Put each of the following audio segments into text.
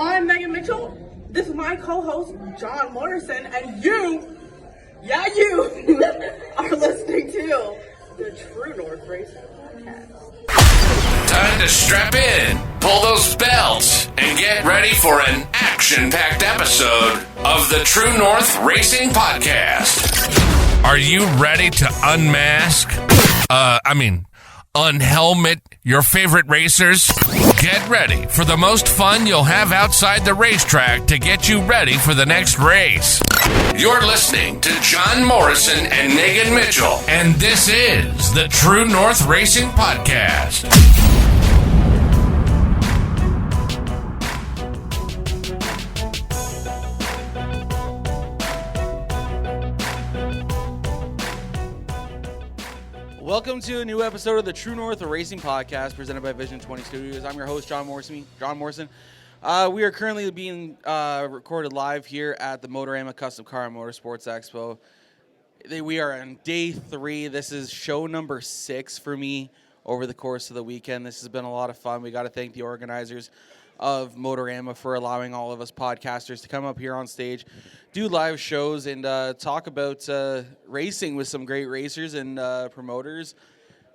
I'm Megan Mitchell. This is my co-host, John Morrison, and you are listening to the True North Racing Podcast. Time to strap in, pull those belts, and get ready for an action-packed episode of the True North Racing Podcast. Are you ready to unhelmet your favorite racers? Get ready for the most fun you'll have outside the racetrack to get you ready for the next race. You're listening to John Morrison and Megan Mitchell, and this is the True North Racing Podcast. Welcome to a new episode of the True North Racing Podcast presented by Vision 20 Studios. I'm your host, John Morrison. We are currently being recorded live here at the Motorama Custom Car and Motorsports Expo. We are on day 3. This is show number 6 for me over the course of the weekend. This has been a lot of fun. We got to thank the organizers of Motorama for allowing all of us podcasters to come up here on stage, do live shows, and talk about racing with some great racers and promoters.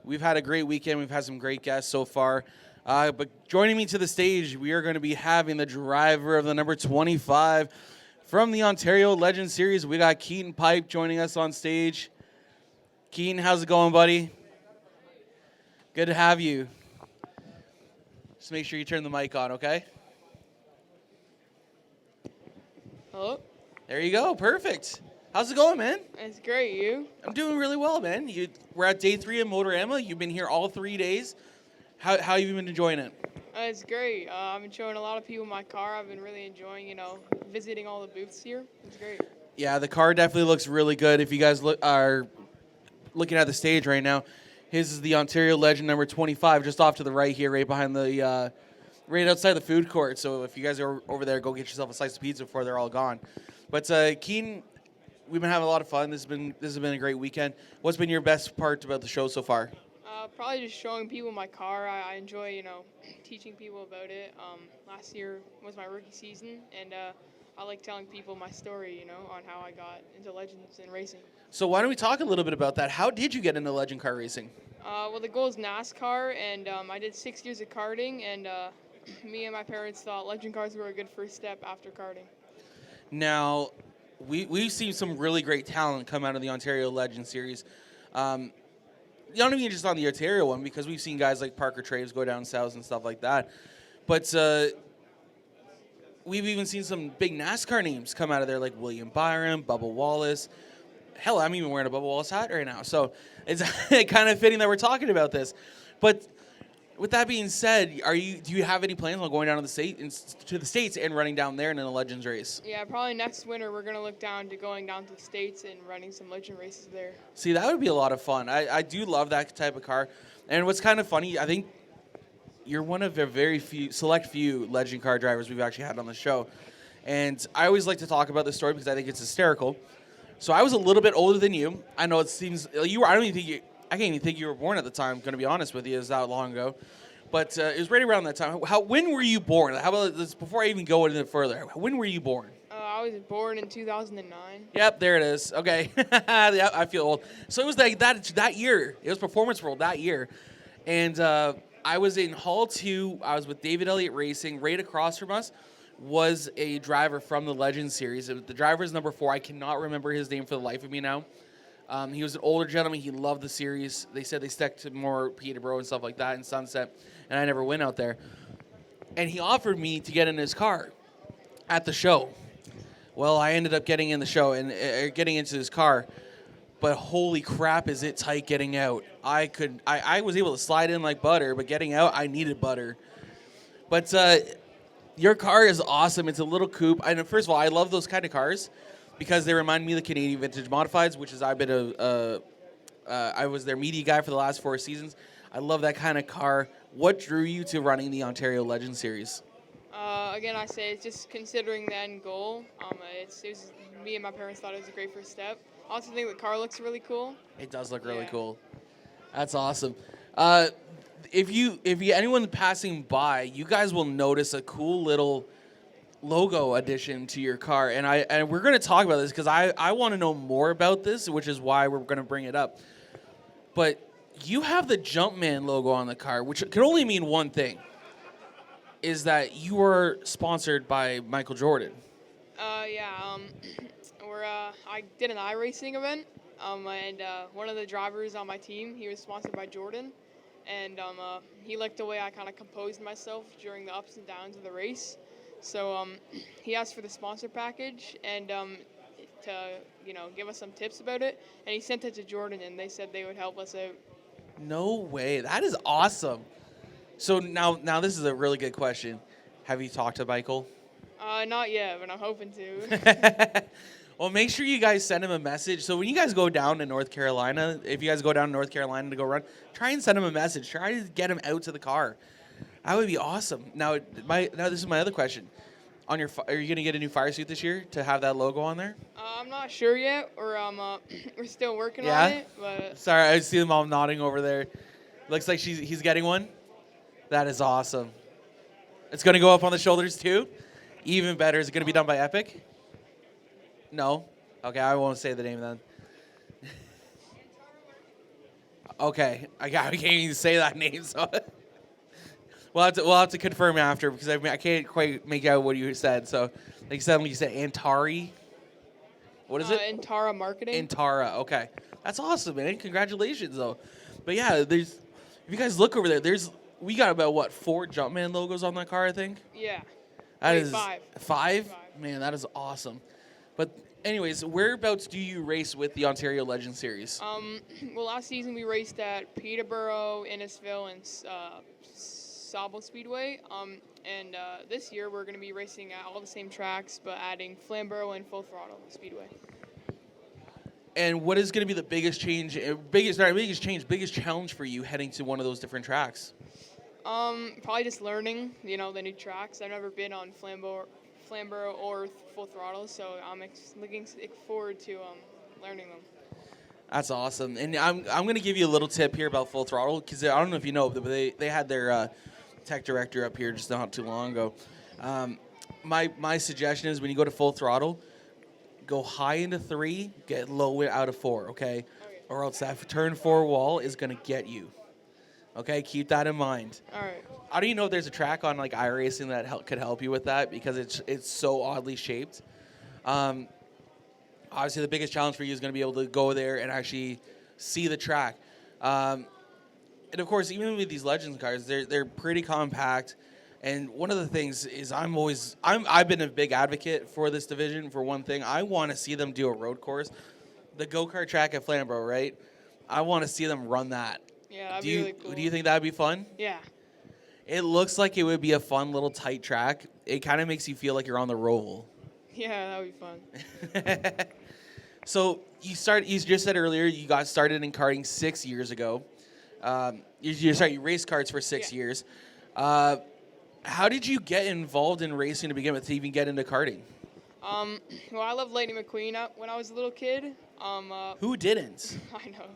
We've had a great weekend. We've had some great guests so far. But joining me to the stage, we are going to be having the driver of the number 25 from the Ontario Legend Series. We got Keaton Pipe joining us on stage. Keaton, how's it going, buddy? Good to have you. Just make sure you turn the mic on, okay? Hello? There you go. Perfect. How's it going, man? It's great. You? I'm doing really well, man. We're at day 3 of Motorama. You've been here all 3 days. How have you been enjoying it? It's great. I've been showing a lot of people my car. I've been really enjoying, visiting all the booths here. It's great. Yeah, the car definitely looks really good. If you guys are looking at the stage right now, his is the Ontario Legend number 25, just off to the right here, right behind the, right outside the food court. So if you guys are over there, go get yourself a slice of pizza before they're all gone. But Keaton, we've been having a lot of fun. This has been a great weekend. What's been your best part about the show so far? Probably just showing people my car. I enjoy, teaching people about it. Last year was my rookie season, and I like telling people my story, on how I got into Legends and racing. So why don't we talk a little bit about that? How did you get into Legend car racing? Well, the goal is NASCAR, and I did 6 years of karting, and me and my parents thought Legend cars were a good first step after karting. Now, we've seen some really great talent come out of the Ontario Legend Series. Not even just on the Ontario one, because we've seen guys like Parker Traves go down south and stuff like that. But we've even seen some big NASCAR names come out of there, like William Byron, Bubba Wallace. Hell, I'm even wearing a Bubba Wallace hat right now. So it's kind of fitting that we're talking about this. But with that being said, do you have any plans on going down to the States and running down there in a Legends race? Yeah, probably next winter we're going to look down to going down to the States and running some Legend races there. See, that would be a lot of fun. I do love that type of car. And what's kind of funny, I think you're one of the select few Legend car drivers we've actually had on the show. And I always like to talk about this story because I think it's hysterical. So I was a little bit older than you. I know it seems I can't even think you were born at the time, I'm going to be honest with you. It was that long ago. But it was right around that time. When were you born? How about this, before I even go any further, when were you born? I was born in 2009. Yep, there it is. Okay. Yeah, I feel old. So it was like that year. It was Performance World that year. And I was in Hall 2. I was with David Elliott Racing. Right across from us was a driver from the Legends Series. The driver is number 4. I cannot remember his name for the life of me now. He was an older gentleman. He loved the series. They said they stuck to more Peterborough and stuff like that and Sunset, and I never went out there. And he offered me to get in his car at the show. Well, I ended up getting in the show and getting into his car, but holy crap, is it tight getting out. I was able to slide in like butter, but getting out, I needed butter. But your car is awesome. It's a little coupe. And first of all, I love those kind of cars, because they remind me of the Canadian Vintage Modifieds, which is I've been I was their media guy for the last 4 seasons. I love that kind of car. What drew you to running the Ontario Legend Series? Again, I say it's just considering the end goal. Me and my parents thought it was a great first step. I also think the car looks really cool. It does look really cool. That's awesome. If anyone passing by, you guys will notice a cool little logo addition to your car, and we're going to talk about this because I want to know more about this, which is why we're going to bring it up. But you have the Jumpman logo on the car, which can only mean one thing, is that you were sponsored by Michael Jordan. I did an iRacing event, and one of the drivers on my team, he was sponsored by Jordan, and he liked the way I kind of composed myself during the ups and downs of the race. So he asked for the sponsor package and to give us some tips about it, and he sent it to Jordan, and they said they would help us out. No way. That is awesome. So now this is a really good question. Have you talked to Michael? Not yet, but I'm hoping to. Well, make sure you guys send him a message. So when you guys go down to North Carolina, if you guys go down to North Carolina to go run, try and send him a message. Try to get him out to the car. That would be awesome. Now this is my other question. Are you going to get a new fire suit this year to have that logo on there? I'm not sure yet, or we're still working Yeah? on it. But Sorry, I see them all nodding over there. Looks like he's getting one. That is awesome. It's going to go up on the shoulders too? Even better. Is it going to be done by Epic? No? Okay, I won't say the name then. Okay, I can't even say that name, so we'll have to confirm after because I can't quite make out what you said. So, like you said Antari. What is it? Antara Marketing. Antara. Okay, that's awesome, man. Congratulations, though. But yeah, if you guys look over there, we got about 4 Jumpman logos on that car, I think. Yeah. That Wait, is 5. 5? Man, that is awesome. But anyways, whereabouts do you race with the Ontario Legend Series? Well, last season we raced at Peterborough, Innisfil, and Sauble Speedway. And this year we're going to be racing at all the same tracks, but adding Flamborough and Full Throttle Speedway. And what is going to be the biggest challenge for you heading to one of those different tracks? Probably just learning, the new tracks. I've never been on Flamborough or Full Throttle, so I'm looking forward to learning them. That's awesome. And I'm going to give you a little tip here about Full Throttle because I don't know if you know, but they had their tech director up here just not too long ago. My suggestion is when you go to Full Throttle, go high into 3, get low out of 4, okay? Or else that turn 4 wall is going to get you. Okay, keep that in mind. All right. How do you know if there's a track on like iRacing that could help you with that because it's so oddly shaped? Obviously, the biggest challenge for you is going to be able to go there and actually see the track. And of course, even with these Legends cars, they're pretty compact. And one of the things is I've been a big advocate for this division. For one thing, I want to see them do a road course, the go-kart track at Flamborough, right? I want to see them run that. Yeah, that'd be really cool. Do you think that'd be fun? Yeah. It looks like it would be a fun little tight track. It kind of makes you feel like you're on the Roval. Yeah, that would be fun. So you just said earlier you got started in karting 6 years ago. You raced karts for 6 years. How did you get involved in racing to begin with to even get into karting? Well, I loved Lightning McQueen when I was a little kid. Who didn't? I know.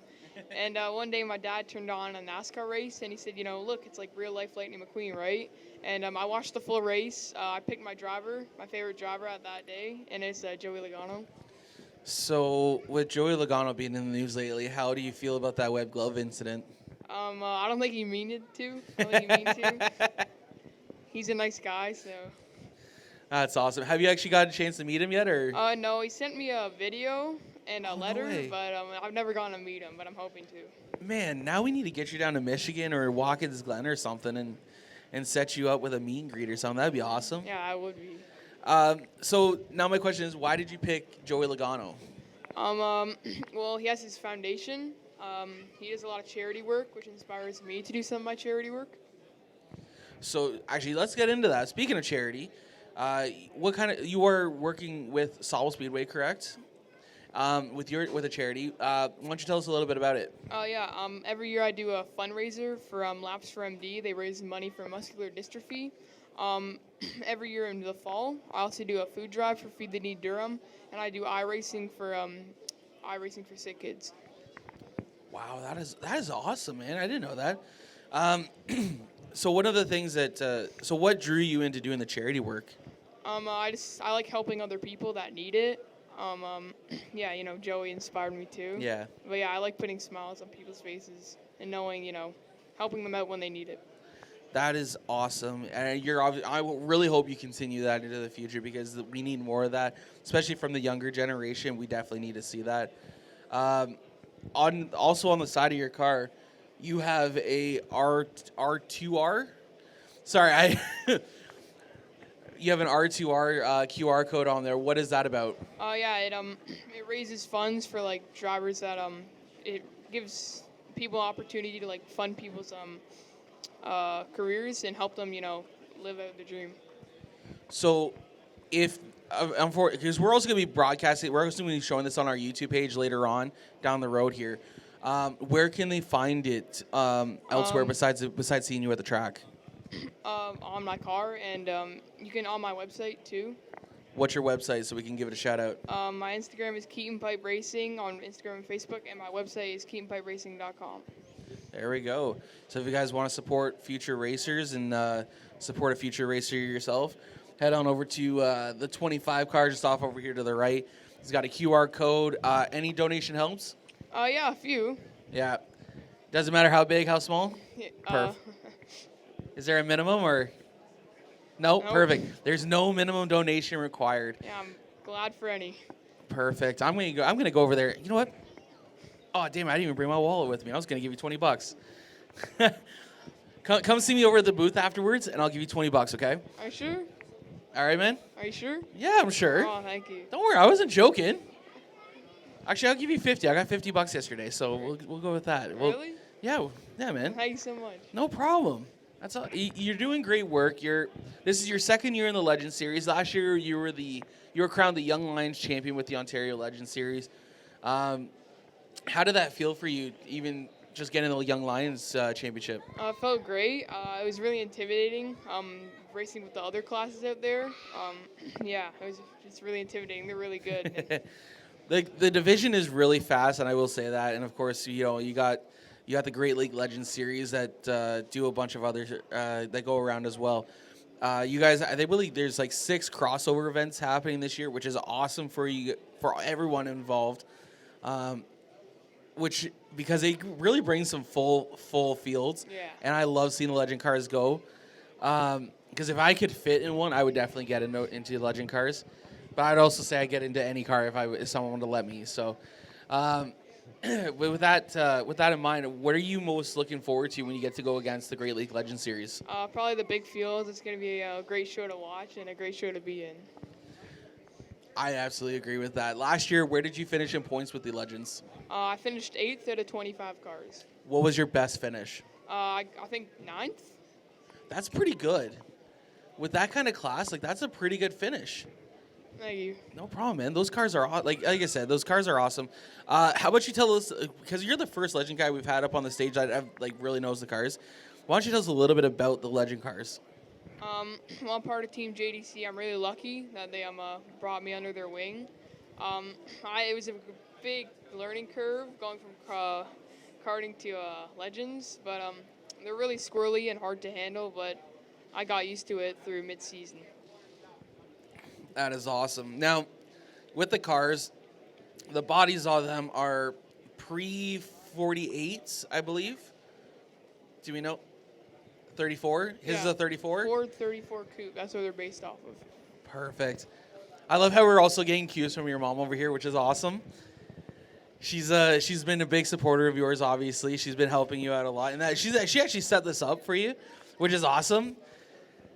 And one day my dad turned on a NASCAR race, and he said, look, it's like real-life Lightning McQueen, right? And I watched the full race. I picked my favorite driver at that day, and it's Joey Logano. So with Joey Logano being in the news lately, how do you feel about that web glove incident? I don't think he meant to. I don't think he mean to. He's a nice guy, so. That's awesome. Have you actually got a chance to meet him yet, or? No, he sent me a video and a letter, but I've never gotten to meet him, but I'm hoping to. Man, now we need to get you down to Michigan or Watkins Glen or something and set you up with a meet and greet or something. That'd be awesome. Yeah, I would be. So now my question is, why did you pick Joey Logano? Well, he has his foundation. He does a lot of charity work, which inspires me to do some of my charity work. So actually, let's get into that. Speaking of charity, you are working with Sauble Speedway, correct? With a charity. Why don't you tell us a little bit about it? Every year I do a fundraiser for Laps for MD. They raise money for muscular dystrophy. Every year in the fall, I also do a food drive for Feed the Need Durham, and I do iRacing for sick kids. Wow, that is awesome, man. I didn't know that. So one of the things so what drew you into doing the charity work? I like helping other people that need it. Yeah, Joey inspired me too. Yeah. But yeah, I like putting smiles on people's faces and knowing, helping them out when they need it. That is awesome, and I will really hope you continue that into the future because we need more of that, especially from the younger generation. We definitely need to see that. Also on the side of your car, you have a R2R. Sorry, you have an R2R QR code on there. What is that about? Yeah, it raises funds for like drivers that it gives people opportunity to like fund people's careers and help them, live out the dream. So, if because we're also going to be broadcasting, we're also going to be showing this on our YouTube page later on down the road here. Where can they find it elsewhere besides seeing you at the track? On my car, and you can on my website too. What's your website so we can give it a shout out? My Instagram is Keaton Pipe Racing on Instagram and Facebook, and my website is KeatonPipeRacing.com. There we go. So if you guys want to support future racers and support a future racer yourself, head on over to the 25 car just off over here to the right. It's got a QR code. Any donation helps? Yeah, a few. Yeah. Doesn't matter how big, how small? Yeah, Is there a minimum or? No, Nope. Perfect. There's no minimum donation required. yeah, I'm glad for any. Perfect. I'm gonna go over there. You know what? Oh damn! I didn't even bring my wallet with me. I was gonna give you $20. Come see me over at the booth afterwards, and I'll give you $20. Okay? Are you sure? All right, man. Are you sure? Yeah, I'm sure. Oh, thank you. Don't worry, I wasn't joking. Actually, I'll give you 50. I got $50 yesterday, so we'll go with that. Really? Yeah, man. Thank you so much. No problem. That's all. You're doing great work. This is your second year in the Legend Series. Last year you were crowned the Young Lions champion with the Ontario Legend Series. How did that feel for you, even just getting the Young Lions championship? It felt great. It was really intimidating. Racing with the other classes out there. Yeah, it was just really intimidating. They're really good. The division is really fast, and I will say that. And of course, you got the Great League Legends Series that do a bunch of others that go around as well. You guys, there's like 6 crossover events happening this year, which is awesome for everyone involved. Because they really bring some full fields. Yeah. And I love seeing the Legend cars go. Because if I could fit in one, I would definitely get into Legend cars. But I'd also say I get into any car if someone wanted to let me. So, with that in mind, what are you most looking forward to when you get to go against the Great League Legend Series? Probably the big fields. It's going to be a great show to watch and a great show to be in. I absolutely agree with that. Last year, where did you finish in points with the Legends? I finished 8th out of 25 cars. What was your best finish? I think 9th. That's pretty good. With that kind of class, that's a pretty good finish. Thank you. No problem, man. Those cars are like I said, those cars are awesome. How about you tell us, because you're the first Legend guy we've had up on the stage that really knows the cars. Why don't you tell us a little bit about the Legend cars? Well, I'm part of Team JDC. I'm really lucky that they brought me under their wing. It was a big learning curve going from karting to Legends, but they're really squirrely and hard to handle. But I got used to it through mid-season. That is awesome. Now, with the cars, the bodies of them are pre-48s, I believe. Do we know? 34? His is a 34? Ford 34 Coupe. That's what they're based off of. Perfect. I love how we're also getting cues from your mom over here, which is awesome. She's been a big supporter of yours, obviously. She's been helping you out a lot. And she actually set this up for you, which is awesome.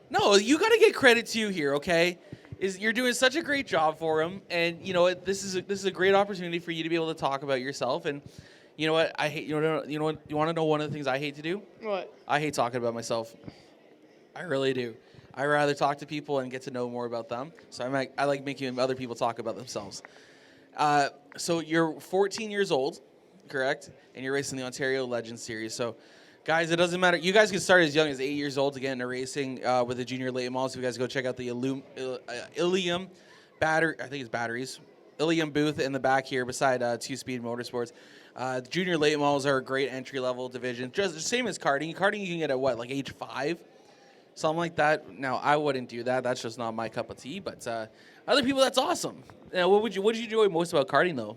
No, you got to get credit to you here, okay? You're doing such a great job for him, and you know what? This is a great opportunity for you to be able to talk about yourself. And you know what? I hate you know what? You want to know one of the things I hate to do? What? I hate talking about myself. I really do. I rather talk to people and get to know more about them. So I like making other people talk about themselves. So you're 14 years old, correct? And you're racing the Ontario Legends Series. So, guys, it doesn't matter. You guys can start as young as 8 years old to get into racing with the junior late models. So you guys go check out the Ilium battery. I think it's batteries. Ilium booth in the back here beside Two Speed Motorsports. The junior late models are a great entry level division. Just the same as karting. Karting you can get at what, like age 5? something like that. Now, I wouldn't do that. That's just not my cup of tea. But other people, that's awesome. What did you enjoy most about karting, though?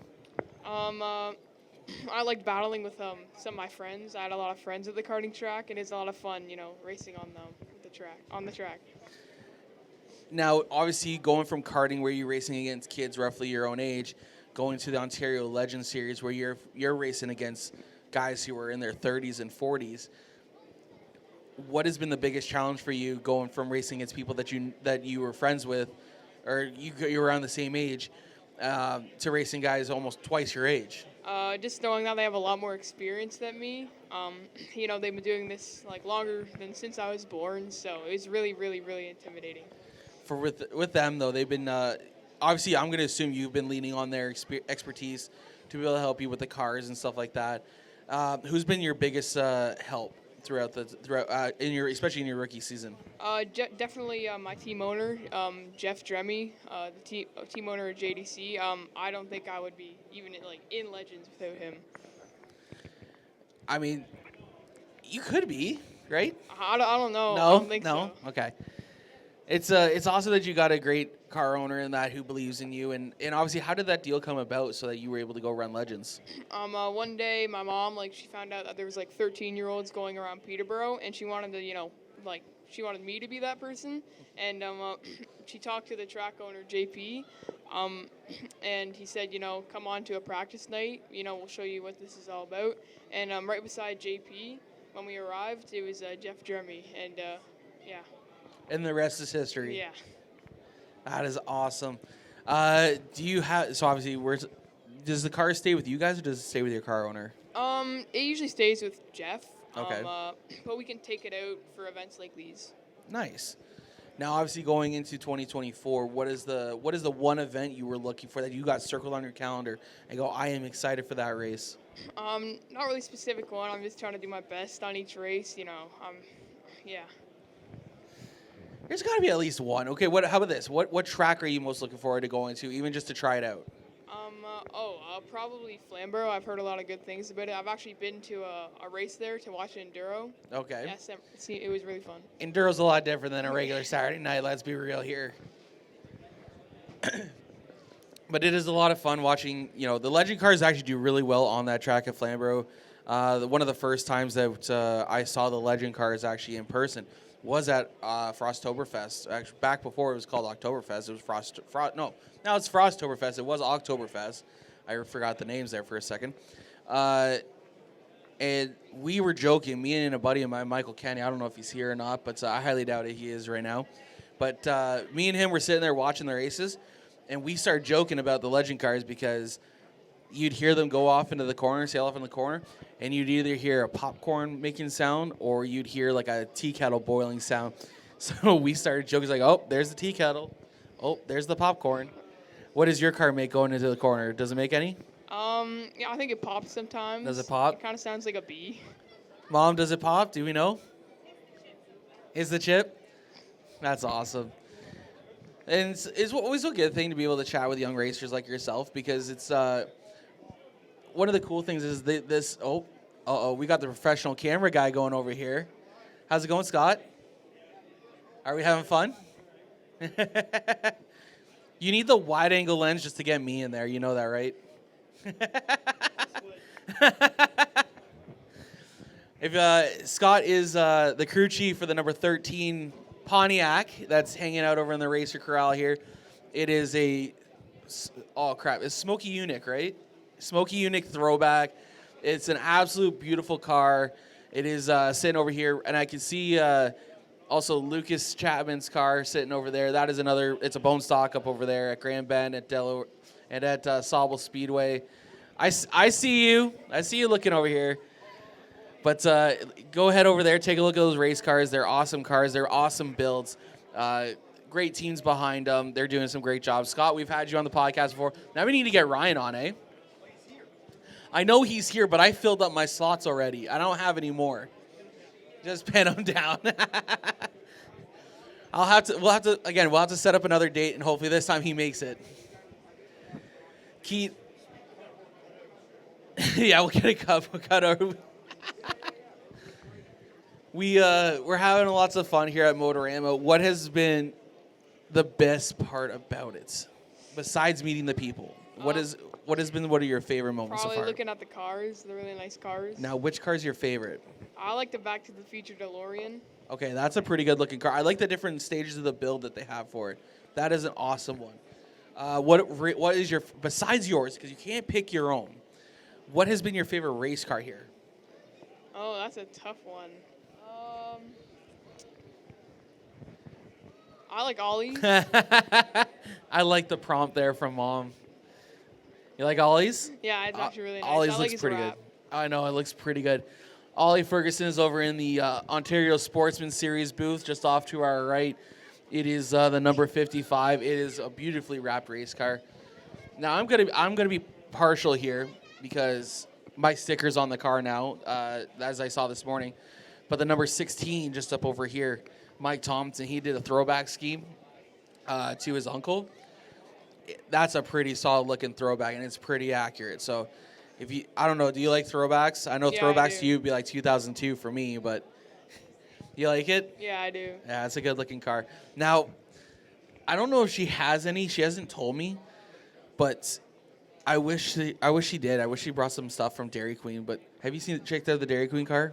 I liked battling with some of my friends. I had a lot of friends at the karting track, and it's a lot of fun, racing on the track. Now, obviously, going from karting where you're racing against kids roughly your own age, going to the Ontario Legends Series where you're racing against guys who are in their 30s and 40s. What has been the biggest challenge for you going from racing against people that you were friends with, or you were around the same age, to racing guys almost twice your age? Just knowing that they have a lot more experience than me. They've been doing this like longer than since I was born, so it was really, really, really intimidating. With them though, they've been obviously. I'm going to assume you've been leaning on their expertise to be able to help you with the cars and stuff like that. Who's been your biggest help especially in your rookie season? Definitely my team owner, Jeff Dremy, the team owner at JDC. I don't think I would be even in Legends without him. I mean, you could be, right? I don't know. No, I don't think no. so. Okay. It's awesome that you got a great car owner in that who believes in you, and obviously, how did that deal come about so that you were able to go run Legends? One day my mom she found out that there was 13-year-olds going around Peterborough, and she wanted to she wanted me to be that person, and she talked to the track owner JP, and he said come on to a practice night, we'll show you what this is all about, and right beside JP when we arrived it was Jeff Dremy, and yeah. And the rest is history. Yeah. That is awesome. Do you have, so obviously, does the car stay with you guys or does it stay with your car owner? It usually stays with Jeff. Okay. But we can take it out for events like these. Nice. Now, obviously, going into 2024, what is the one event you were looking for that you got circled on your calendar and go, I am excited for that race? Not really specific one. I'm just trying to do my best on each race, yeah. There's got to be at least one. Okay, how about this? What track are you most looking forward to going to, even just to try it out? Probably Flamborough. I've heard a lot of good things about it. I've actually been to a race there to watch Enduro. Okay. Yes, it was really fun. Enduro's a lot different than a regular Saturday night, let's be real here. But it is a lot of fun watching, the Legend cars actually do really well on that track at Flamborough. One of the first times that I saw the Legend cars actually in person was at Frosttoberfest. Actually, back before it was called Oktoberfest, it was now it's Frosttoberfest. It was Oktoberfest. I forgot the names there for a second. And we were joking, me and a buddy of mine, Michael Kenny, I don't know if he's here or not, but I highly doubt it, he is right now. But me and him were sitting there watching the races, and we started joking about the Legend cars because you'd hear them go off into the corner, sail off in the corner, and you'd either hear a popcorn making sound or you'd hear like a tea kettle boiling sound. So we started joking, like, oh, there's the tea kettle. Oh, there's the popcorn. What does your car make going into the corner? Does it make any? Yeah, I think it pops sometimes. Does it pop? It kind of sounds like a bee. Mom, does it pop? Do we know? Is the chip? That's awesome. And it's always a good thing to be able to chat with young racers like yourself because it's one of the cool things is we got the professional camera guy going over here. How's it going, Scott? Are we having fun? You need the wide angle lens just to get me in there. You know that, right? If Scott is the crew chief for the number 13 Pontiac that's hanging out over in the racer corral here. It is it's Smokey Unique, right? Smokey Unique throwback. It's an absolute beautiful car. It is sitting over here, and I can see also Lucas Chapman's car sitting over there. That is it's a bone stock up over there at Grand Bend at Delaware and at Sauble Speedway. I see you. I see you looking over here. But go ahead over there, take a look at those race cars. They're awesome cars. They're awesome builds. Great teams behind them. They're doing some great jobs. Scott, we've had you on the podcast before. Now we need to get Ryan on, eh? I know he's here, but I filled up my slots already. I don't have any more. Just pin him down. We'll have to set up another date, and hopefully this time he makes it. Keith. Yeah, we'll get a cup. We'll cut our. We're having lots of fun here at Motorama. What has been the best part about it, besides meeting the people? What has been one of your favorite moments so Probably far? looking at the cars, the really nice cars. Now, which car is your favorite? I like the Back to the Future DeLorean. Okay, that's a pretty good looking car. I like the different stages of the build that they have for it. That is an awesome one. What is your, besides yours, because you can't pick your own, what has been your favorite race car here? Oh, that's a tough one. I like Ollie's. I like the prompt there from Mom. You like Ollie's? Yeah, it's actually really nice. Ollie's I like looks his pretty wrap. good. I know, it looks pretty good. Ollie Ferguson is over in the Ontario Sportsman Series booth, just off to our right. It is the number 55. It is a beautifully wrapped race car. Now I'm gonna be partial here because my sticker's on the car now, as I saw this morning. But the number 16, just up over here, Mike Thompson, he did a throwback scheme to his uncle. That's a pretty solid looking throwback, and it's pretty accurate. So, I don't know, do you like throwbacks? I know Yeah, throwbacks I to you would be like 2002 for me, but you like it? Yeah, I do. Yeah, it's a good looking car. Now, I don't know if she has any. She hasn't told me, but I wish she did. I wish she brought some stuff from Dairy Queen. But have you checked out the Dairy Queen car?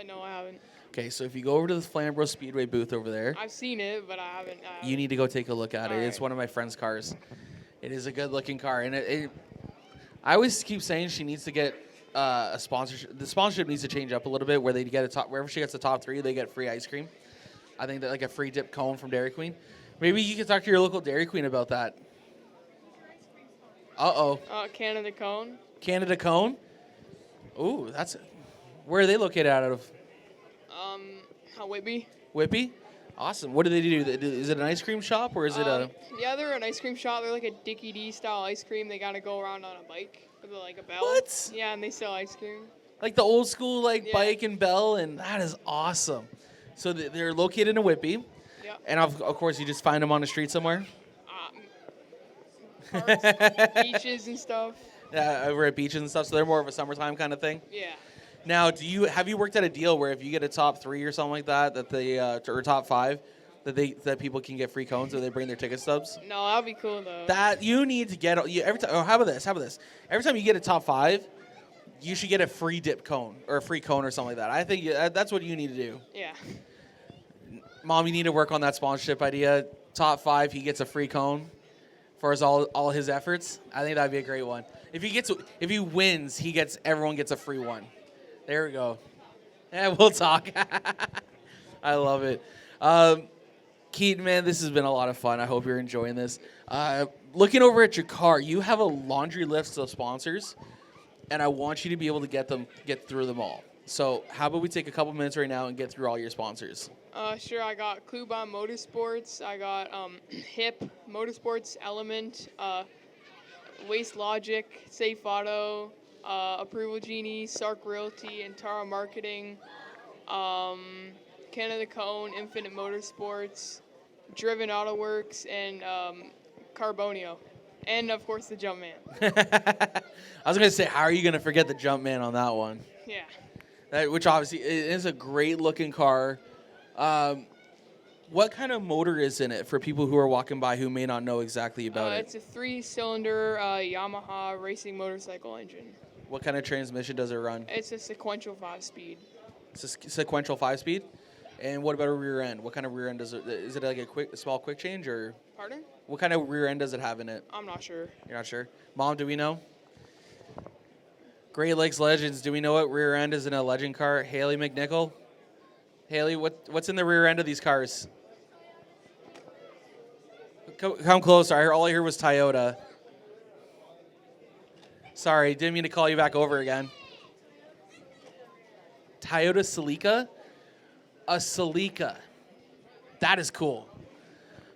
No, I haven't. Okay, so if you go over to the Flamborough Speedway booth over there, I've seen it, but I haven't. you need to go take a look at it. All It's right. one of my friend's cars. It is a good looking car, and I always keep saying she needs to get a sponsorship. The sponsorship needs to change up a little bit, where they get wherever she gets the top 3, they get free ice cream. I think that like a free dip cone from Dairy Queen. Maybe you can talk to your local Dairy Queen about that. Canada Cone. Canada Cone. Ooh, where are they located out of? Whitby. Whitby. Awesome. What do they do? Is it an ice cream shop or is it a? Yeah, they're an ice cream shop. They're like a Dickie D style ice cream. They gotta go around on a bike with like a bell. What? Yeah, and they sell ice cream. Like the old school Yeah. bike and bell, and that is awesome. So they're located in Whitby, Yeah. and of course you just find them on the street somewhere. Parks, beaches and stuff. Over at beaches and stuff. So they're more of a summertime kind of thing. Yeah. Now, have you worked at a deal where if you get a top 3 or something like that they or top 5, that people can get free cones or they bring their ticket stubs? No, that'd be cool though. That you need to get every time. Oh, how about this? Every time you get a top 5, you should get a free dip cone or a free cone or something like that. I think that's what you need to do. Yeah. Mom, you need to work on that sponsorship idea. Top 5, he gets a free cone for all his efforts. I think that'd be a great one. If he wins, everyone gets a free one. There we go. Yeah, we'll talk. I love it. Keaton, man, this has been a lot of fun. I hope you're enjoying this. Looking over at your car, you have a laundry list of sponsors, and I want you to be able to get through them all. So how about we take a couple minutes right now and get through all your sponsors? Sure. I got Kluban Motorsports. I got HIP Motorsports, Element, Waste Logic, Safe Auto, Approval Genie, Sark Realty, Antara Marketing, Canada Cone, Infinite Motorsports, Driven Auto Works, and Carbonio. And, of course, the Jumpman. I was going to say, how are you going to forget the Jumpman on that one? Yeah. Which obviously is a great-looking car. What kind of motor is in it for people who are walking by who may not know exactly about it? It's a 3-cylinder Yamaha racing motorcycle engine. What kind of transmission does it run? It's a sequential 5-speed. It's a sequential 5-speed? And what about a rear end? What kind of rear end does it? Is it like a small quick change, or Pardon? what kind of rear end does it have in it? I'm not sure. You're not sure? Mom, do we know? Great Lakes Legends, do we know what rear end is in a Legend car? Haley McNichol? Haley, what's in the rear end of these cars? Come closer. All I heard was Toyota. Sorry, didn't mean to call you back over again. Toyota Celica? A Celica. That is cool.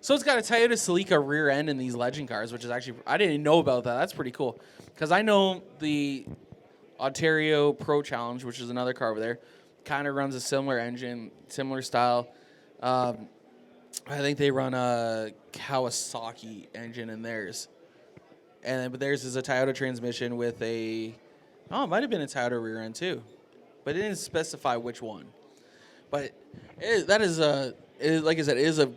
So it's got a Toyota Celica rear end in these Legend cars, which is actually, I didn't even know about that. That's pretty cool. Because I know the Ontario Pro Challenge, which is another car over there, kind of runs a similar engine, similar style. I think they run a Kawasaki engine in theirs. But theirs is a Toyota transmission with it might have been a Toyota rear end too. But it didn't specify which one. But that is like I said, it is a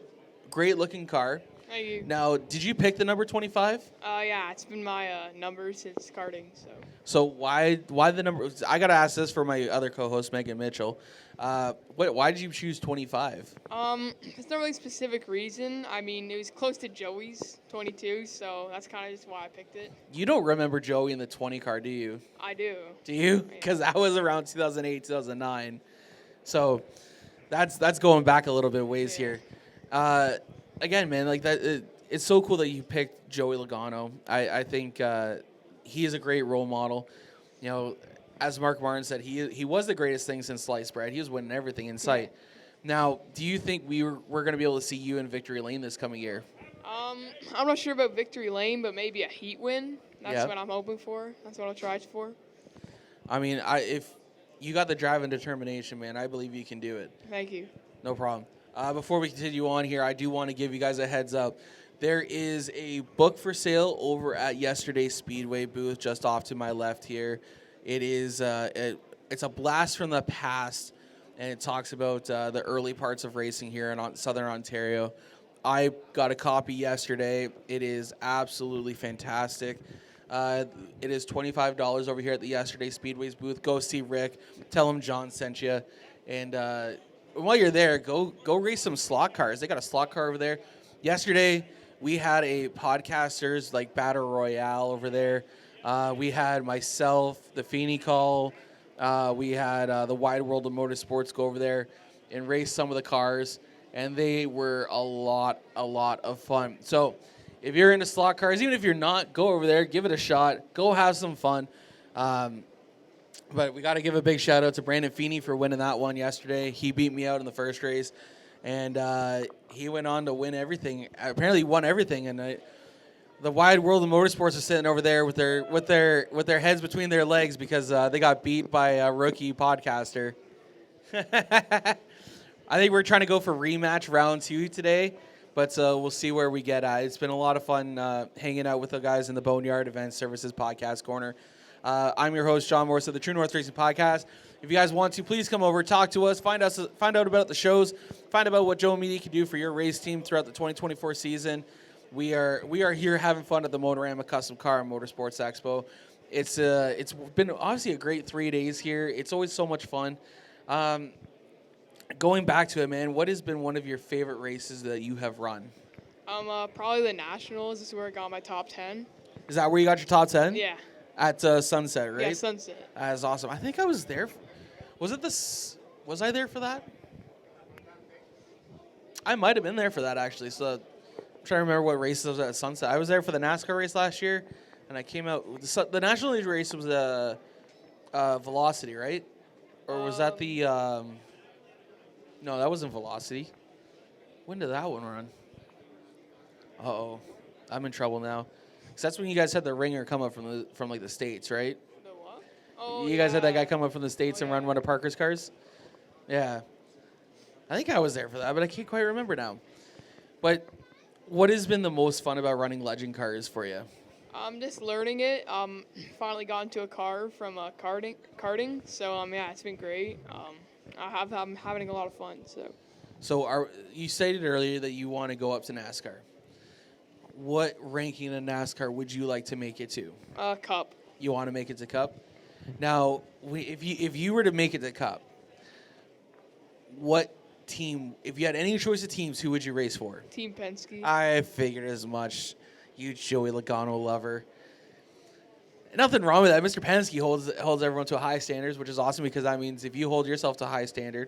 great looking car. Thank you. Now, did you pick the number 25? Yeah, it's been my number since karting. So why the number? I gotta ask this for my other co-host Megan Mitchell. Why did you choose 25? There's no really specific reason. I mean, it was close to Joey's 22, so that's kind of just why I picked it. You don't remember Joey in the 20 car, do you? I do. Do you? Yeah. Because that was around 2008, 2009. So that's going back a little bit ways here. Again, man, like that. It's so cool that you picked Joey Logano. I think he is a great role model. You know, as Mark Martin said, he was the greatest thing since sliced bread. He was winning everything in sight. Now, do you think we're going to be able to see you in Victory Lane this coming year? I'm not sure about Victory Lane, but maybe a heat win. That's Yep. what I'm hoping for. That's what I'll try for. I mean, if you got the drive and determination, man, I believe you can do it. Thank you. No problem. Before we continue on here, I do want to give you guys a heads up. There is a book for sale over at yesterday's Speedway booth just off to my left here. It is it's a blast from the past, and it talks about the early parts of racing here in Southern Ontario. I got a copy yesterday. It is absolutely fantastic. It is $25 over here at the Yesterday Speedways booth. Go see Rick. Tell him John sent you. And while you're there, go race some slot cars. They got a slot car over there. Yesterday, we had a podcasters like Battle Royale over there. We had myself, the Feeney Call. We had the Wide World of Motorsports go over there and race some of the cars. And they were a lot of fun. So if you're into slot cars, even if you're not, go over there, give it a shot, go have some fun. But we got to give a big shout out to Brandon Feeney for winning that one yesterday. He beat me out in the first race, and he went on to win everything. Apparently, he won everything. And the Wide World of Motorsports are sitting over there with their heads between their legs because they got beat by a rookie podcaster. I think we're trying to go for rematch round 2 today, but we'll see where we get at. It's been a lot of fun hanging out with the guys in the Boneyard Event Services Podcast Corner. I'm your host, John Morris of the True North Racing Podcast. If you guys want to, please come over, talk to us, find out about the shows, find out about what Joe Media can do for your race team throughout the 2024 season. We are here having fun at the Motorama Custom Car and Motorsports Expo. It's been obviously a great 3 days here. It's always so much fun. Going back to it, man, what has been one of your favorite races that you have run? Probably the Nationals. This is where I got my top 10. Is that where you got your top 10? Yeah. At Sunset, right? Yeah, Sunset. That's awesome. I think I was there. Was I there for that? I might have been there for that, actually. So I'm trying to remember what race was at Sunset. I was there for the NASCAR race last year, and I came out. The National League race was the Velocity, right? Or was that the... No, that wasn't Velocity. When did that one run? Uh-oh. I'm in trouble now. Because that's when you guys had the ringer come up from like the States, right? The what? Oh, you guys had that guy come up from the States and run one of Parker's cars? Yeah. I think I was there for that, but I can't quite remember now. But what has been the most fun about running legend cars for you? I'm just learning it. Finally got into a car from karting. So yeah, it's been great. I'm having a lot of fun. So you stated earlier that you want to go up to NASCAR. What ranking in NASCAR would you like to make it to? Cup. You want to make it to Cup? Now, if you were to make it to Cup, what team? If you had any choice of teams, who would you race for? Team Penske. I figured as much. You Joey Logano lover. Nothing wrong with that. Mr. Penske holds everyone to a high standards, which is awesome because that means if you hold yourself to a high standard,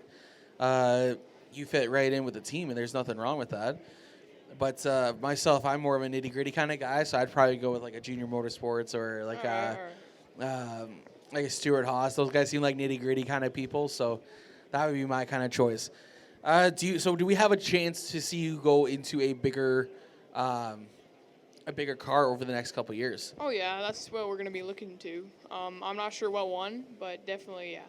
you fit right in with the team, and there's nothing wrong with that. But myself, I'm more of a nitty-gritty kind of guy, so I'd probably go with like a Junior Motorsports or like a Stuart Haas. Those guys seem like nitty-gritty kind of people, so that would be my kind of choice. Do we have a chance to see you go into a bigger car over the next couple of years? Oh yeah, that's what we're gonna be looking to. I'm not sure what one, but definitely yeah.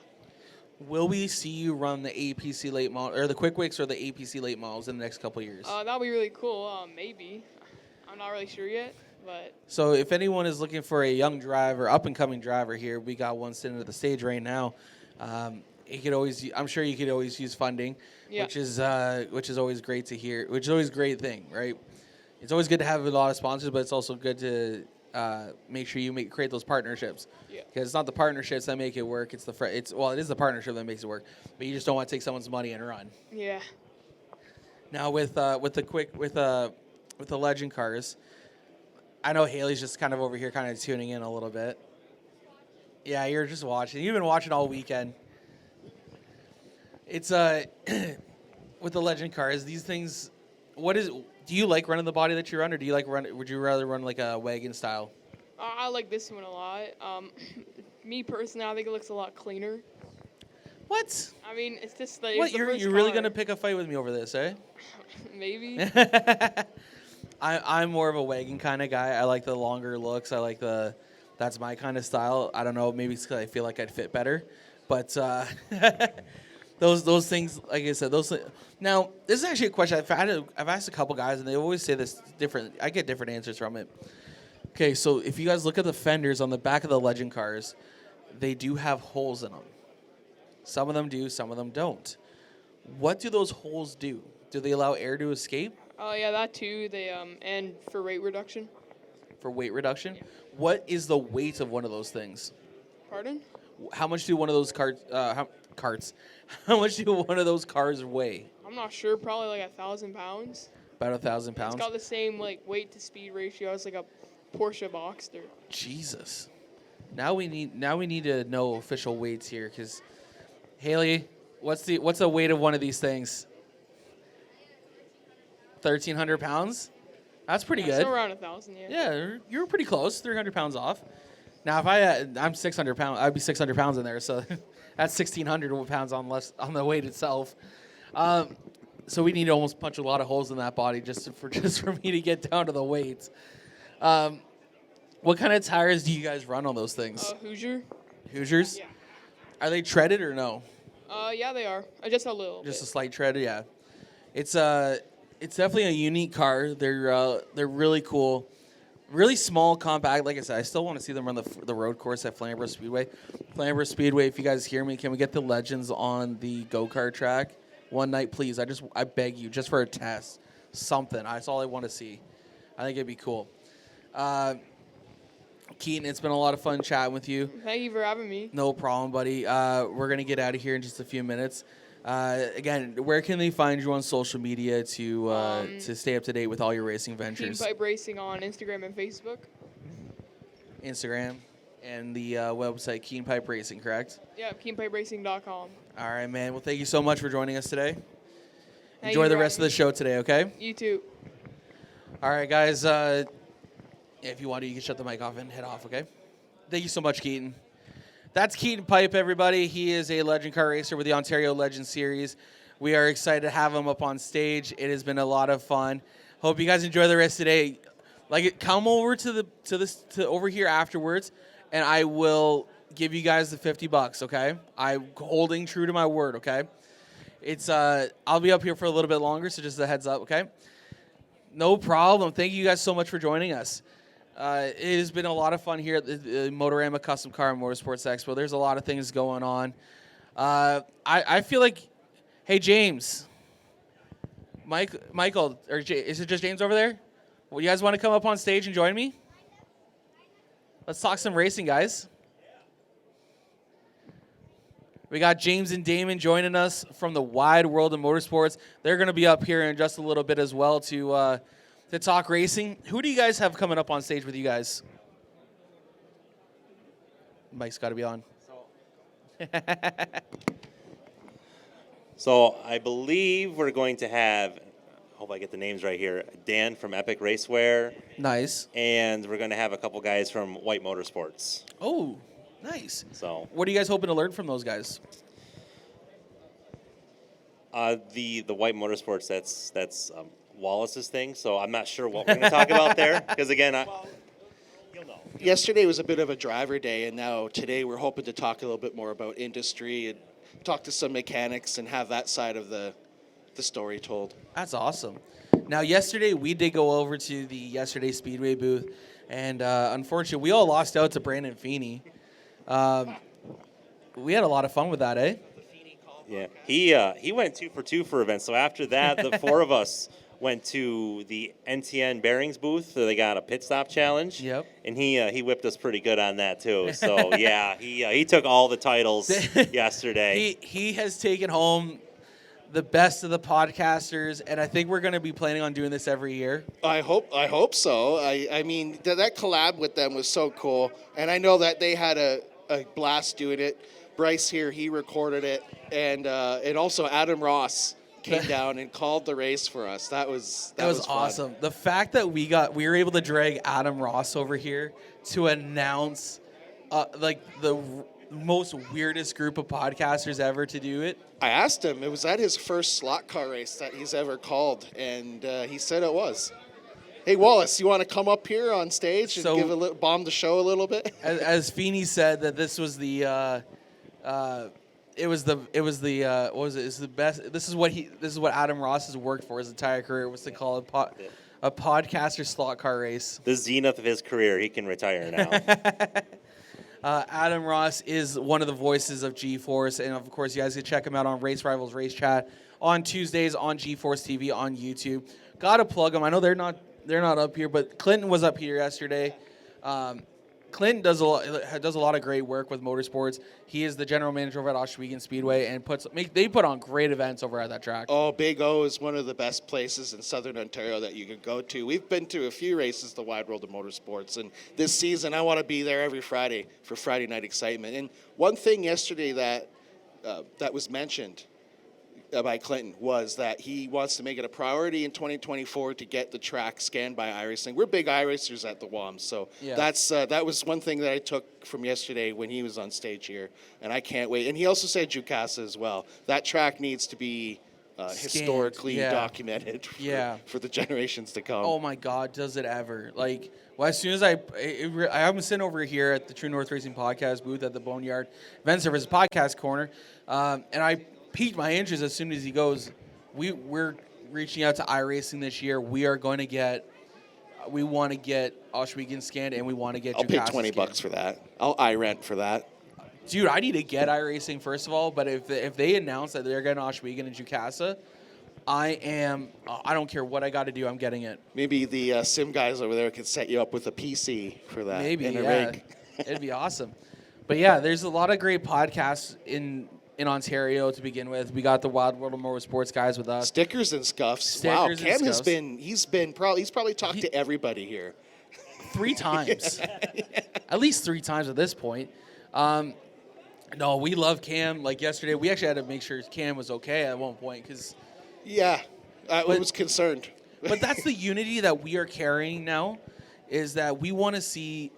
Will we see you run the APC late model or the Quick Wicks or the APC late models in the next couple of years? That'll be really cool. Maybe. I'm not really sure yet, but. So if anyone is looking for a young driver, up and coming driver here, we got one sitting at the stage right now. I'm sure you could always use funding, Yeah. which is always great to hear. Which is always a great thing, right? It's always good to have a lot of sponsors, but it's also good to make sure you create those partnerships. Yeah. Because it's not the partnerships that make it work. It is the partnership that makes it work. But you just don't want to take someone's money and run. Yeah. Now with the legend cars, I know Haley's just kind of over here, kind of tuning in a little bit. Yeah, you're just watching. You've been watching all weekend. It's with the legend cars, these things. Do you like running the body that you run, or would you rather run like a wagon style? I like this one a lot. Me personally, I think it looks a lot cleaner. What? I mean, it's just like What? You're really gonna pick a fight with me over this, eh? Maybe. I'm more of a wagon kind of guy. I like the longer looks. That's my kind of style. I don't know. Maybe it's because I feel like I'd fit better, but those things, like I said, Now, this is actually a question I've asked a couple guys, and they always say this different. I get different answers from it. Okay, so if you guys look at the fenders on the back of the legend cars, they do have holes in them. Some of them do, some of them don't. What do those holes do? Do they allow air to escape? Oh yeah, that too. They and for weight reduction. For weight reduction? Yeah. What is the weight of one of those things? Pardon? How much do one of those carts? How much do one of those cars weigh? I'm not sure. Probably like 1,000 pounds. About 1,000 pounds. It's got the same like weight to speed ratio as like a Porsche Boxster. Jesus. Now we need to know official weights here, because Haley, what's the weight of one of these things? 1,300 pounds. That's pretty good. So around 1,000, yeah. Yeah, you were pretty close. 300 pounds off. Now, if I'm 600 pounds, I'd be 600 pounds in there. So that's 1,600 pounds on the weight itself. So we need to almost punch a lot of holes in that body just for me to get down to the weights. What kind of tires do you guys run on those things? Hoosier. Hoosiers? Yeah. Are they treaded or no? Yeah, they are. Just a little. Just bit. a slight tread, yeah. It's definitely a unique car. They're really cool, really small, compact. Like I said, I still want to see them run the road course at Flamborough Speedway. Flamborough Speedway, if you guys hear me, can we get the legends on the go-kart track one night, please? I beg you, just for a test, something. That's all I want to see. I think it'd be cool. Keaton, it's been a lot of fun chatting with you. Thank you for having me. No problem, buddy. We're going to get out of here in just a few minutes. Again, where can they find you on social media to stay up to date with all your racing ventures? Keaton Pipe Racing on Instagram and Facebook. Instagram and the website Keaton Pipe Racing, correct? Yeah, KeatonPipeRacing.com. All right, man. Well, thank you so much for joining us today. Thank Enjoy you the for rest of having the show today, okay? You too. All right, guys. If you want to, you can shut the mic off and head off, okay? Thank you so much, Keaton. That's Keaton Pipe, everybody. He is a legend car racer with the Ontario Legend Series. We are excited to have him up on stage. It has been a lot of fun. Hope you guys enjoy the rest of the day. Come over to over here afterwards, and I will give you guys the $50. Okay? I'm holding true to my word. Okay? I'll be up here for a little bit longer, so just a heads up. Okay? No problem. Thank you guys so much for joining us. It has been a lot of fun here at the Motorama Custom Car and Motorsports Expo. There's a lot of things going on. I feel like, hey, James, Michael, is it just James over there? Well, you guys want to come up on stage and join me? Let's talk some racing, guys. We got James and Damon joining us from the wide world of motorsports. They're going to be up here in just a little bit as well to talk racing. Who do you guys have coming up on stage with you guys? Mike's got to be on. So I believe we're going to have, hope I get the names right here, Dan from Epic Racewear. Nice. And we're going to have a couple guys from White Motorsports. Oh, nice. So what are you guys hoping to learn from those guys? The White Motorsports, that's Wallace's thing, so I'm not sure what we're going to talk about there, because again, you'll know. Yesterday was a bit of a driver day, and now today we're hoping to talk a little bit more about industry and talk to some mechanics and have that side of the story told. That's awesome. Now, yesterday we did go over to the Yesterday Speedway booth, and unfortunately, we all lost out to Brandon Feeney. We had a lot of fun with that, eh? The Yeah, he went 2 for 2 for events. So after that, the 4 of us went to the NTN Bearings booth. So they got a pit stop challenge. Yep. And he whipped us pretty good on that too. So yeah, he took all the titles yesterday. He has taken home the best of the podcasters, and I think we're going to be planning on doing this every year. I hope so. I mean, that collab with them was so cool, and I know that they had a blast doing it. Bryce here, he recorded it, and also Adam Ross came down and called the race for us. That was fun. Awesome. The fact that we were able to drag Adam Ross over here to announce like the most weirdest group of podcasters ever to do it. I asked him. It was at his first slot car race that he's ever called, and he said it was. Hey Wallace, you want to come up here on stage and give a little, bomb the show a little bit? As Feeney said, that this was the what was it? It's the best. This is what Adam Ross has worked for his entire career, was to call a podcaster slot car race. The zenith of his career. He can retire now. Adam Ross is one of the voices of G-Force, and of course, you guys can check him out on Race Rivals Race Chat on Tuesdays on G-Force TV on YouTube. Gotta plug them. I know they're not up here, but Clinton was up here yesterday. Clinton does a lot of great work with motorsports. He is the general manager over at Oshewegan Speedway, and they put on great events over at that track. Oh, Big O is one of the best places in Southern Ontario that you could go to. We've been to a few races, the Wide World of Motorsports, and this season I want to be there every Friday for Friday Night Excitement. And one thing yesterday that was mentioned by Clinton was that he wants to make it a priority in 2024 to get the track scanned by iRacing. We're big iRacers at the WOM, so yeah. that was one thing that I took from yesterday when he was on stage here, and I can't wait. And he also said Jukasa as well. That track needs to be historically documented for the generations to come. Oh my God, does it ever? Like, well, as soon as I'm sitting over here at the True North Racing Podcast booth at the Boneyard Event Services Podcast Corner, and I piqued my interest as soon as he goes, we're reaching out to iRacing this year. We want to get Oshewegan scanned, and we want to get I'll pay Jukasa $20 scanned. for that. I'll iRent for that. Dude, I need to get iRacing first of all, but if they announce that they're getting Oshewegan and Jukasa, I don't care what I got to do, I'm getting it. Maybe the sim guys over there could set you up with a PC for that. Maybe, and a yeah. rig. It'd be awesome. But yeah, there's a lot of great podcasts in Ontario to begin with. We got the Wild World of Motorsports guys with us. Stickers and Scuffs. Wow, Cam has been he's probably talked to everybody here. 3 times. At least 3 times at this point. No, we love Cam. Like yesterday, we actually had to make sure Cam was okay at one point because I was concerned. But that's the unity that we are carrying now, is that we want to see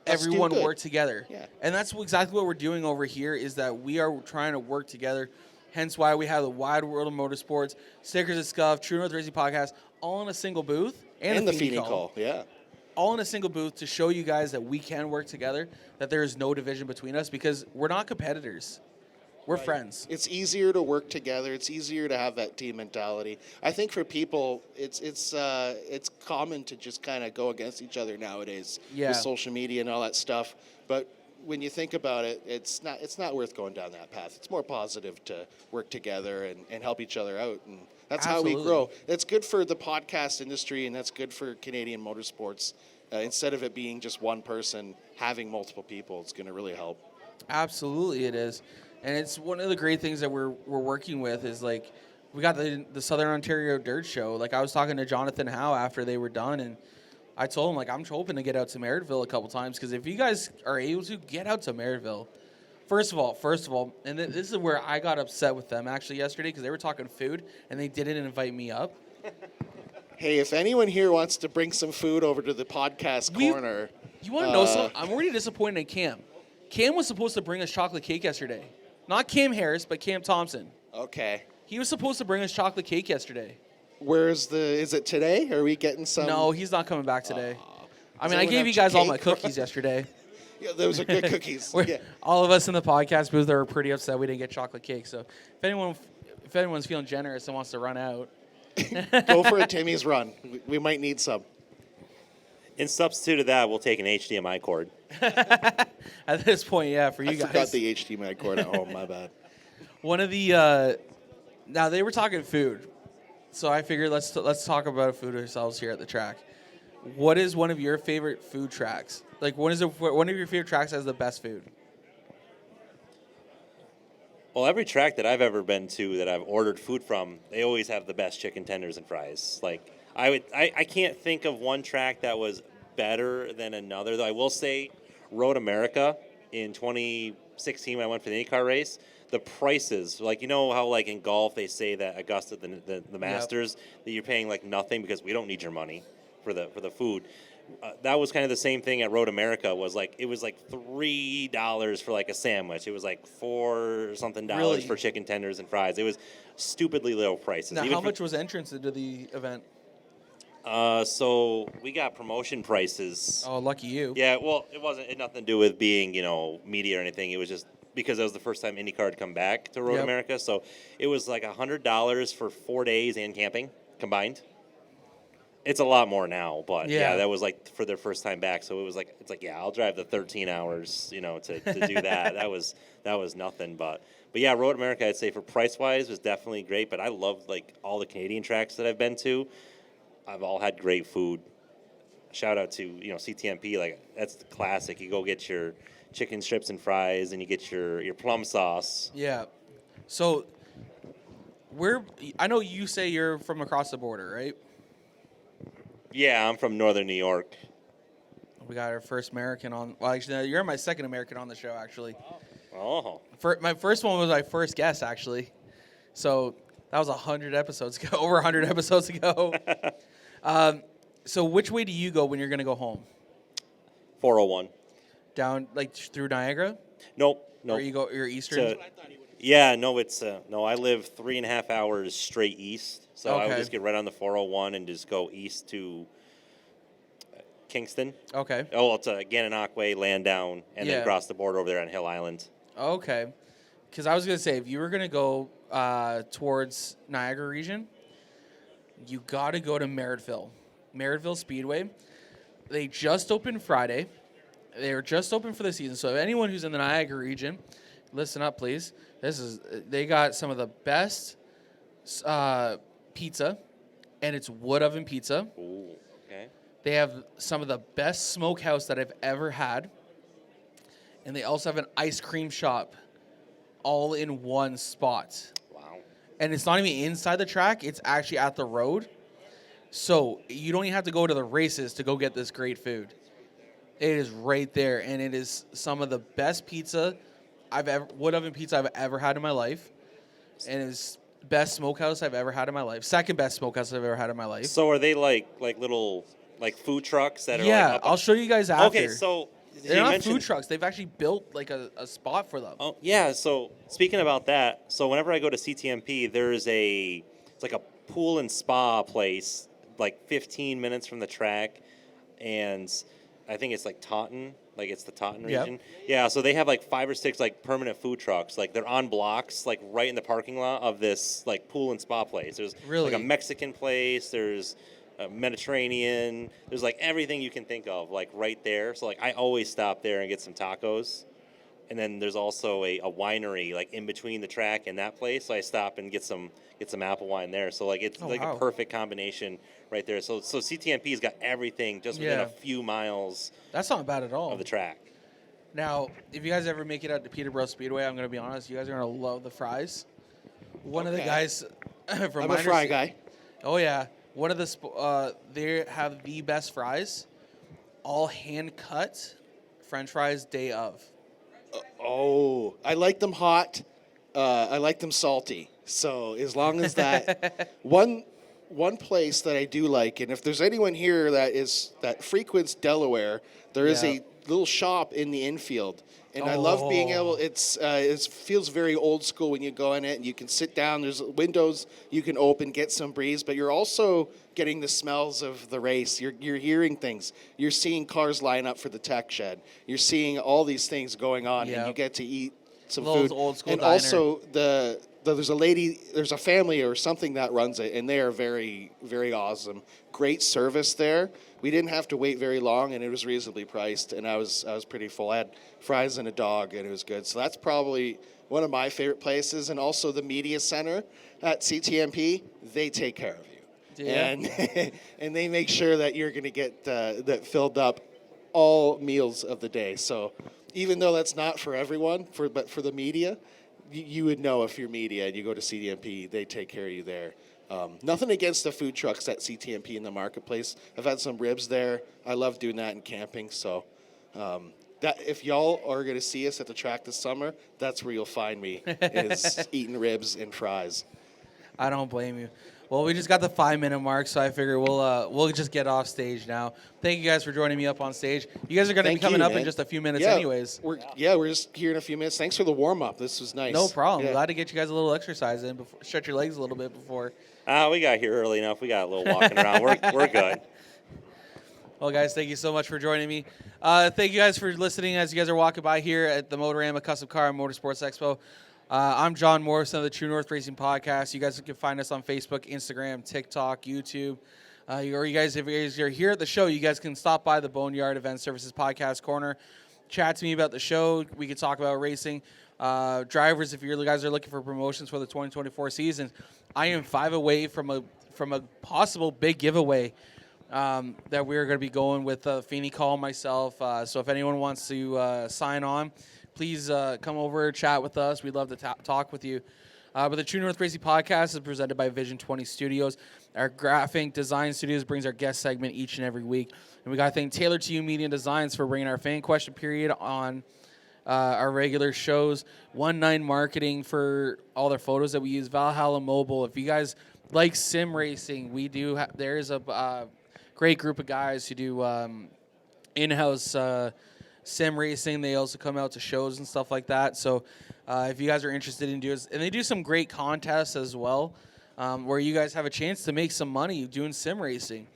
everyone work together. Yeah. And that's exactly what we're doing over here, is that we are trying to work together. Hence why we have the Wide World of Motorsports, Stickers and Scuff, True North Racing Podcast, all in a single booth. And the feeding call, yeah. All in a single booth to show you guys that we can work together, that there is no division between us, because we're not competitors. We're friends. It's easier to work together. It's easier to have that team mentality. I think for people, it's common to just kind of go against each other nowadays with social media and all that stuff. But when you think about it, it's not worth going down that path. It's more positive to work together and help each other out, and that's how we grow. That's good for the podcast industry, and that's good for Canadian motorsports. Instead of it being just one person, having multiple people, it's going to really help. Absolutely, it is. And it's one of the great things that we're working with is, like, we got the Southern Ontario Dirt Show. Like, I was talking to Jonathan Howe after they were done, and I told him, like, I'm hoping to get out to Merrittville a couple times, because if you guys are able to get out to Merrittville, first of all, and this is where I got upset with them actually yesterday, because they were talking food and they didn't invite me up. Hey, if anyone here wants to bring some food over to the podcast corner. You want to know something? I'm already disappointed in Cam. Cam was supposed to bring us chocolate cake yesterday. Not Cam Harris, but Cam Thompson. Okay. He was supposed to bring us chocolate cake yesterday. Is it today? Are we getting some? No, he's not coming back today. I mean, I gave you guys all my cookies yesterday. Yeah, those are good cookies. Yeah. All of us in the podcast booth are pretty upset we didn't get chocolate cake. So if anyone's feeling generous and wants to run out, go for a Timmy's run. We might need some. In substitute of that, we'll take an HDMI cord. At this point, yeah, for you guys. I forgot the HDMI cord at home. My bad. One of the now they were talking food, so I figured let's talk about food ourselves here at the track. What is one of your favorite food tracks? Like, one of your favorite tracks has the best food? Well, every track that I've ever been to that I've ordered food from, they always have the best chicken tenders and fries. Like, I can't think of one track that was better than another. Though I will say, Road America in 2016 when I went for the IndyCar race, the prices, like, you know how like in golf they say that Augusta, the Masters, that you're paying like nothing because we don't need your money for the food. That was kind of the same thing at Road America. It was like $3 for like a sandwich. It was like $4 something for chicken tenders and fries. It was stupidly low prices. Now, how much was entrance into the event? So we got promotion prices. Oh, lucky you. Yeah, well, it had nothing to do with being, media or anything. It was just because it was the first time IndyCar had come back to Road America. So it was like $100 for 4 days and camping combined. It's a lot more now, but yeah, that was like for their first time back. So it's like, I'll drive the 13 hours, to do that. That was nothing, but yeah, Road America, I'd say for price wise was definitely great. But I love like all the Canadian tracks that I've been to. I've all had great food. Shout out to CTMP, like that's the classic. You go get your chicken strips and fries, and you get your plum sauce. Yeah. So I know you say you're from across the border, right? Yeah, I'm from Northern New York. We got our first American on. Well, actually, no, you're my second American on the show, actually. Oh. My first one was my first guest, actually. So that was 100 episodes ago, over 100 episodes ago. So which way do you go when you're going to go home? 401. Down, like, through Niagara? Nope. Or you're eastern? Yeah, no, I live 3.5 hours straight east. So I would just get right on the 401 and just go east to Kingston. Okay. Oh, it's Gananoque, land down, and then cross the border over there on Hill Island. Okay. Because I was going to say, if you were going to go towards Niagara region, you got to go to Merrittville Speedway. They just opened Friday. They were just open for the season. So if anyone who's in the Niagara region, listen up, please. They got some of the best pizza, and it's wood oven pizza. Ooh, okay. They have some of the best smokehouse that I've ever had, and they also have an ice cream shop all in one spot. Wow. And it's not even inside the track, it's actually at the road. So you don't even have to go to the races to go get this great food. It is right there, and it is some of the best pizza wood oven pizza I've ever had in my life, and it's best smokehouse I've ever had in my life. Second best smokehouse I've ever had in my life. So are they like little like food trucks that are I'll show you guys after. Okay, so they're not food trucks. They've actually built like a spot for them. Oh yeah. So speaking about that, so whenever I go to CTMP, it's like a pool and spa place, like 15 minutes from the track, and I think it's like Taunton. Like it's the Taunton region. Yep. Yeah, so they have like 5 or 6 like permanent food trucks. Like they're on blocks, like right in the parking lot of this like pool and spa place. There's like a Mexican place, there's a Mediterranean, there's like everything you can think of like right there. So like I always stop there and get some tacos. And then there's also a winery like in between the track and that place. So I stop and get some apple wine there. So like it's a perfect combination right there. So CTMP's got everything just within a few miles. That's not bad at all. Of the track. Now, if you guys ever make it out to Peterborough Speedway, I'm going to be honest, you guys are going to love the fries. One of the guys from I'm a fry guy. Oh yeah, one of they have the best fries, all hand cut, French fries day of. I like them hot. I like them salty. So as long as that one place that I do like, and if there's anyone here that frequents Delaware, there is a little shop in the infield, and I love being able. It feels very old school when you go in it, and you can sit down. There's windows you can open, get some breeze, but you're also getting the smells of the race. You're hearing things. You're seeing cars line up for the tech shed. You're seeing all these things going on, and you get to eat some food. Old school and diner. Also there's a family or something that runs it, and they are very, very awesome. Great service there. We didn't have to wait very long, and it was reasonably priced, and I was pretty full. I had fries and a dog, and it was good. So that's probably one of my favorite places, and also the media center at CTMP, they take care of you. Yeah. And they make sure that you're going to get that filled up all meals of the day. So even though that's not for everyone, but for the media, you would know if you're media and you go to CTMP, they take care of you there. Nothing against the food trucks at CTMP in the marketplace. I've had some ribs there. I love doing that in camping. So that if y'all are going to see us at the track this summer, that's where you'll find me, is eating ribs and fries. I don't blame you. Well, we just got the 5-minute mark, so I figure we'll just get off stage now. Thank you guys for joining me up on stage. You guys are going to be coming up in just a few minutes anyways. We're just here in a few minutes. Thanks for the warm-up. This was nice. No problem. Yeah. Glad to get you guys a little exercise in, stretch your legs a little bit before. We got here early enough. We got a little walking around. We're good. Well, guys, thank you so much for joining me. Thank you guys for listening as you guys are walking by here at the Motorama Custom Car and Motorsports Expo. I'm John Morrison of the True North Racing Podcast. You guys can find us on Facebook, Instagram, TikTok, YouTube. Or if you guys are here at the show, you guys can stop by the Boneyard Event Services Podcast Corner, chat to me about the show. We can talk about racing. Drivers, if you guys are looking for promotions for the 2024 season, I am 5 away from a possible big giveaway that we're going to be going with Feeney Call, myself. So if anyone wants to sign on, please come over, chat with us. We'd love to talk with you. But the True North Racing Podcast is presented by Vision 20 Studios. Our graphic design studios brings our guest segment each and every week. And we got to thank Taylor to You Media Designs for bringing our fan question period on our regular shows. 19 Marketing for all their photos that we use. Valhalla Mobile. If you guys like sim racing, we do. There's a great group of guys who do in-house sim racing. They also come out to shows and stuff like that. So if you guys are interested in doing, and they do some great contests as well, where you guys have a chance to make some money doing sim racing.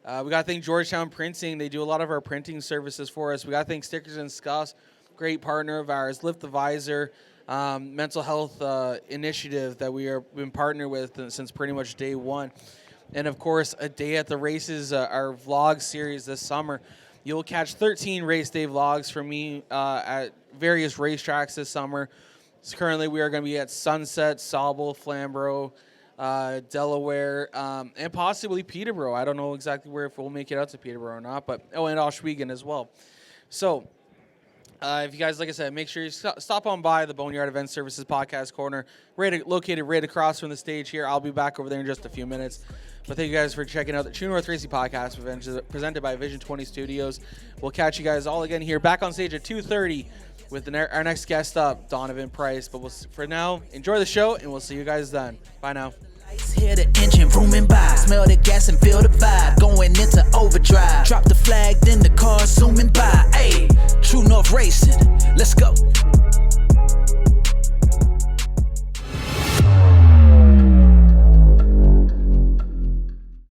We got to thank Georgetown Printing. They do a lot of our printing services for us. We got to thank Stickers and Scuffs, great partner of ours. Lift the Visor, mental health initiative that we are been partnered with since pretty much day one. And of course, A Day at the Races, our vlog series this summer. You'll catch 13 race day vlogs from me at various racetracks this summer. So currently, we are going to be at Sunset, Sauble, Flamborough, Delaware, and possibly Peterborough. I don't know exactly where, if we'll make it out to Peterborough or not, but and Oswego as well. So if you guys, like I said, make sure you stop on by the Boneyard Event Services Podcast Corner, located right across from the stage here. I'll be back over there in just a few minutes. But thank you guys for checking out the True North Racing Podcast presented by Vision 20 Studios. We'll catch you guys all again here back on stage at 2:30 with our next guest up, Donovan Price. But for now, enjoy the show, and we'll see you guys then. Bye now. Hear the engine rooming by, smell the gas and feel the vibe, going into overdrive. Drop the flag, then the car zooming by. Hey, True North Racing, let's go.